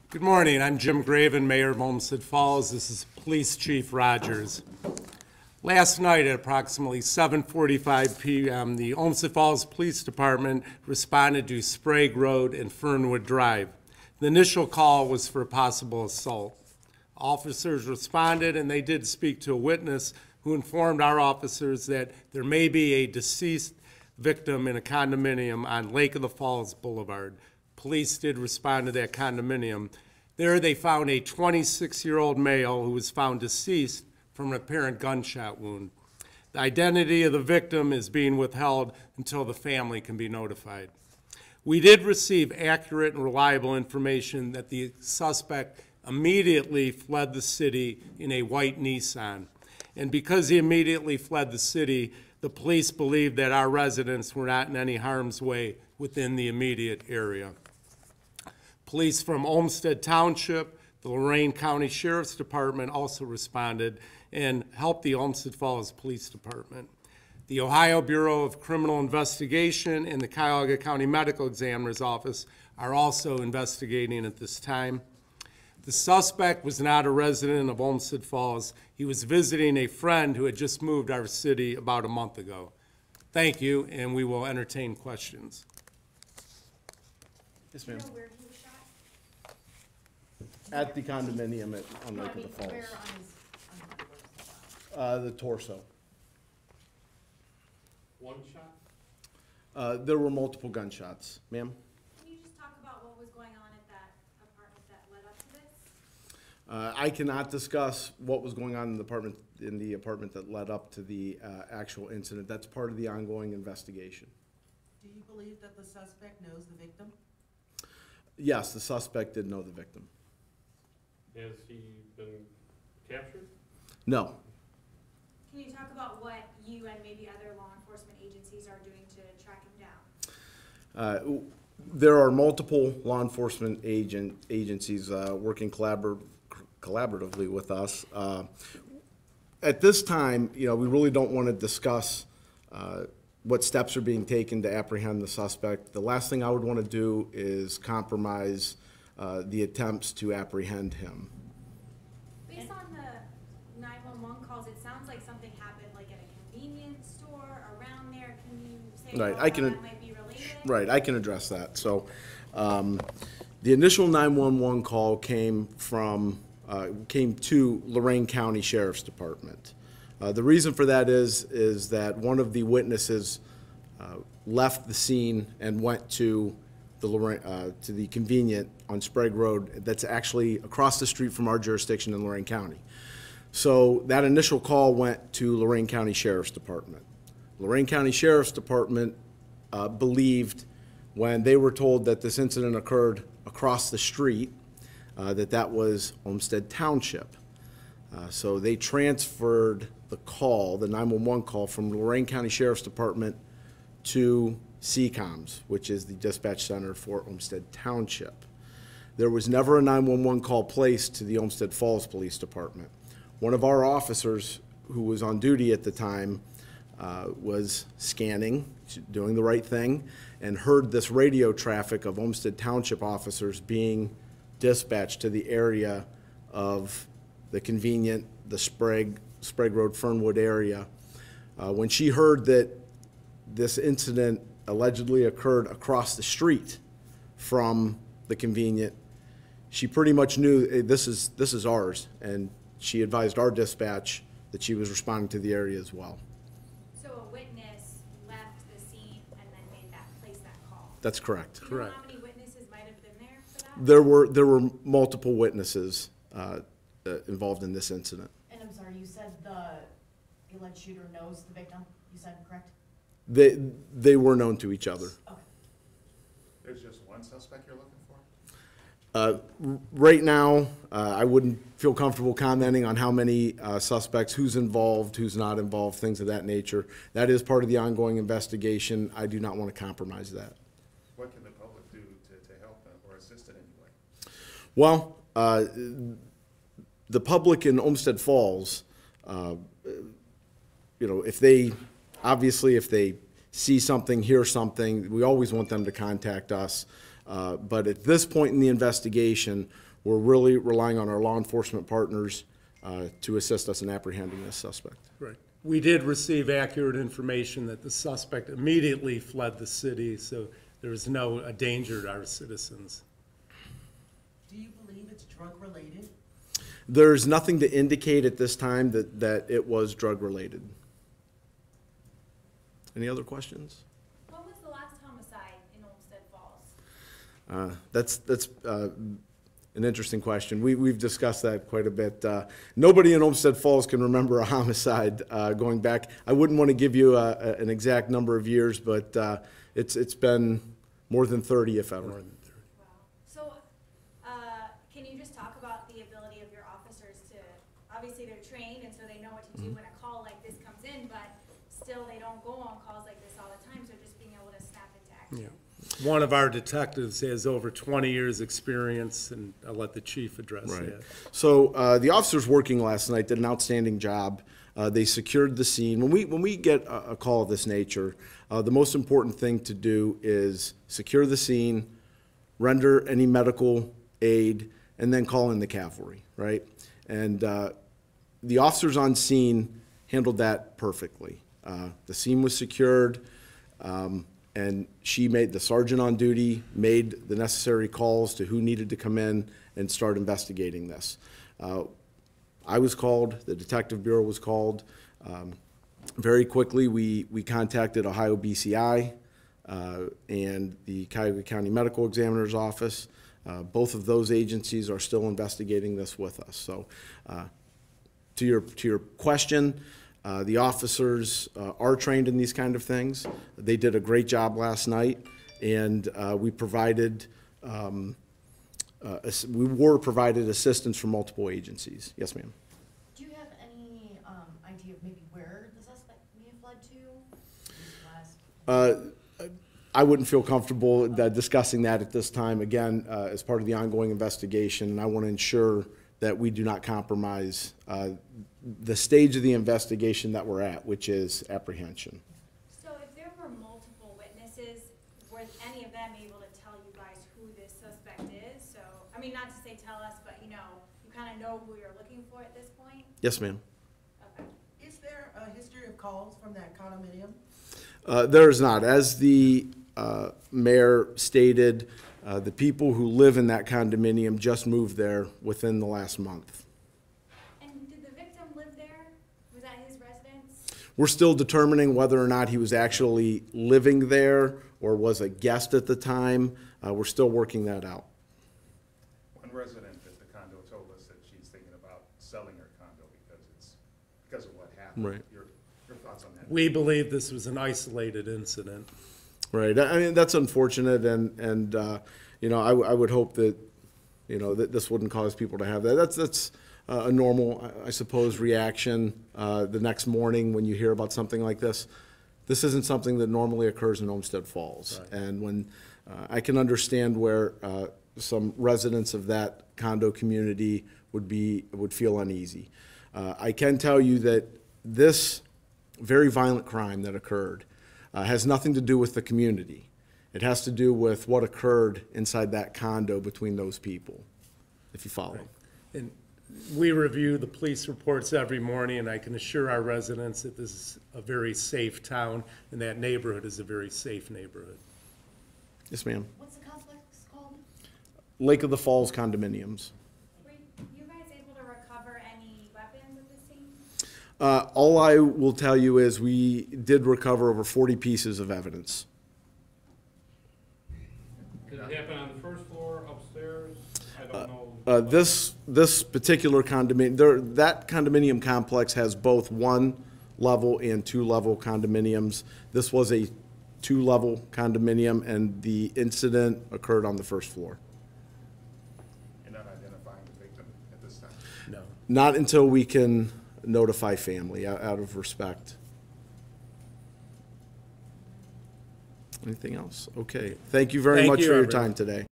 Good morning. I'm Jim Graven, Mayor of Olmsted Falls. This is Police Chief Rogers. Last night at approximately 7:45 p.m., the Olmsted Falls Police Department responded to Sprague Road and Fernwood Drive. The initial call was for a possible assault. Officers responded, and they did speak to a witness who informed our officers that there may be a deceased victim in a condominium on Lake of the Falls Boulevard. Police did respond to that condominium. There they found a 26-year-old male who was found deceased from an apparent gunshot wound. The identity of the victim is being withheld until the family can be notified. We did receive accurate and reliable information that the suspect immediately fled the city in a white Nissan. And because he immediately fled the city, the police believed that our residents were not in any harm's way within the immediate area. Police from Olmsted Township, the Lorain County Sheriff's Department also responded and helped the Olmsted Falls Police Department. The Ohio Bureau of Criminal Investigation and the Cuyahoga County Medical Examiner's Office are also investigating at this time. The suspect was not a resident of Olmsted Falls. He was visiting a friend who had just moved our city about a month ago. Thank you, and we will entertain questions. Yes, ma'am. At the condominium on Lake of the Falls. The torso. One shot? There were multiple gunshots. Ma'am? Can you just talk about what was going on at that apartment that led up to this? I cannot discuss what was going on in the apartment that led up to the actual incident. That's part of the ongoing investigation. Do you believe that the suspect knows the victim? Yes, the suspect did know the victim. Has he been captured? No. Can you talk about what you and maybe other law enforcement agencies are doing to track him down? There are multiple law enforcement agencies working collaboratively with us. At this time, we really don't want to discuss what steps are being taken to apprehend the suspect. The last thing I would want to do is compromise the attempts to apprehend him. Based on the 911 calls, it sounds like something happened like at a convenience store around there. Can you say Right, how that might be related? Right, I can address that. So the initial 911 call came to Lorain County Sheriff's Department. The reason for that is that one of the witnesses left the scene and went to the convenient on Sprague Road that's actually across the street from our jurisdiction in Lorain County. So that initial call went to Lorain County Sheriff's Department. Lorain County Sheriff's Department believed when they were told that this incident occurred across the street that was Olmsted Township. So they transferred the call, the 911 call, from Lorain County Sheriff's Department to CCOMS, which is the dispatch center for Olmsted Township. There was never a 911 call placed to the Olmsted Falls Police Department. One of our officers who was on duty at the time was scanning, doing the right thing, and heard this radio traffic of Olmsted Township officers being dispatched to the area of the convenient, the Sprague Road, Fernwood area. When she heard that this incident allegedly occurred across the street from the convenient, she pretty much knew this is ours, and she advised our dispatch that she was responding to the area as well. So a witness left the scene and then placed that call? That's correct. Do you know how many witnesses might have been there for that? There were multiple witnesses involved in this incident. And I'm sorry, you said the alleged shooter knows the victim, you said, correct? They were known to each other. Okay. There's just one suspect you're looking for? Right now, I wouldn't feel comfortable commenting on how many suspects, who's involved, who's not involved, things of that nature. That is part of the ongoing investigation. I do not want to compromise that. What can the public do to help them or assist in any way? Well, the public in Olmsted Falls, if they see something, hear something, we always want them to contact us. But at this point in the investigation, we're really relying on our law enforcement partners to assist us in apprehending this suspect. Right. We did receive accurate information that the suspect immediately fled the city, so there was no danger to our citizens. Do you believe it's drug-related? There's nothing to indicate at this time that it was drug-related. Any other questions? When was the last homicide in Olmsted Falls? That's an interesting question. We've discussed that quite a bit. Nobody in Olmsted Falls can remember a homicide going back. I wouldn't want to give you an exact number of years, but it's been more than 30, if ever. Wow. So, can you just talk about the ability of your officers to, obviously they're trained and so they know what to do when a call like this comes in, but still they don't go on calls like this all the time, so just being able to snap into action. Yeah. One of our detectives has over 20 years' experience, and I'll let the chief address that. So the officers working last night did an outstanding job. They secured the scene. When we get a call of this nature, the most important thing to do is secure the scene, render any medical aid, and then call in the cavalry, right? And the officers on scene handled that perfectly. The scene was secured. And the sergeant on duty made the necessary calls to who needed to come in and start investigating this. I was called, the Detective Bureau was called. Very quickly, we contacted Ohio BCI and the Cuyahoga County Medical Examiner's Office. Both of those agencies are still investigating this with us. So to your question, the officers are trained in these kind of things. They did a great job last night, and we were provided assistance from multiple agencies. Yes, ma'am. Do you have any idea of maybe where the suspect may have fled to? I wouldn't feel comfortable discussing that at this time, again, as part of the ongoing investigation, and I want to ensure that we do not compromise the stage of the investigation that we're at, which is apprehension. So if there were multiple witnesses, were any of them able to tell you guys who this suspect is? So, I mean, not to say tell us, but you kind of know who you're looking for at this point? Yes, ma'am. Okay. Is there a history of calls from that condominium? There is not. As the mayor stated, the people who live in that condominium just moved there within the last month. And did the victim live there? Was that his residence? We're still determining whether or not he was actually living there or was a guest at the time. We're still working that out. One resident at the condo told us that she's thinking about selling her condo because of what happened. Right. Your thoughts on that? We believe this was an isolated incident. Right. I mean, that's unfortunate, and I would hope that, that this wouldn't cause people to have that. That's a normal, I suppose, reaction the next morning when you hear about something like this. This isn't something that normally occurs in Olmsted Falls. Right. And when I can understand where some residents of that condo community would feel uneasy. I can tell you that this very violent crime that occurred has nothing to do with the community. It has to do with what occurred inside that condo between those people, if you follow. Right. And we review the police reports every morning, and I can assure our residents that this is a very safe town, and that neighborhood is a very safe neighborhood. Yes, ma'am. What's the complex called? Lake of the Falls condominiums. Were you guys able to recover any weapons at the scene? All I will tell you is we did recover over 40 pieces of evidence. Did it happen on the first floor, upstairs? I don't know. This particular condominium, that condominium complex has both 1-level and 2-level condominiums. This was a 2-level condominium, and the incident occurred on the first floor. You're not identifying the victim at this time? No. Not until we can notify family, out of respect. Anything else? Okay. Thank you very Thank much you, for your everyone. time today.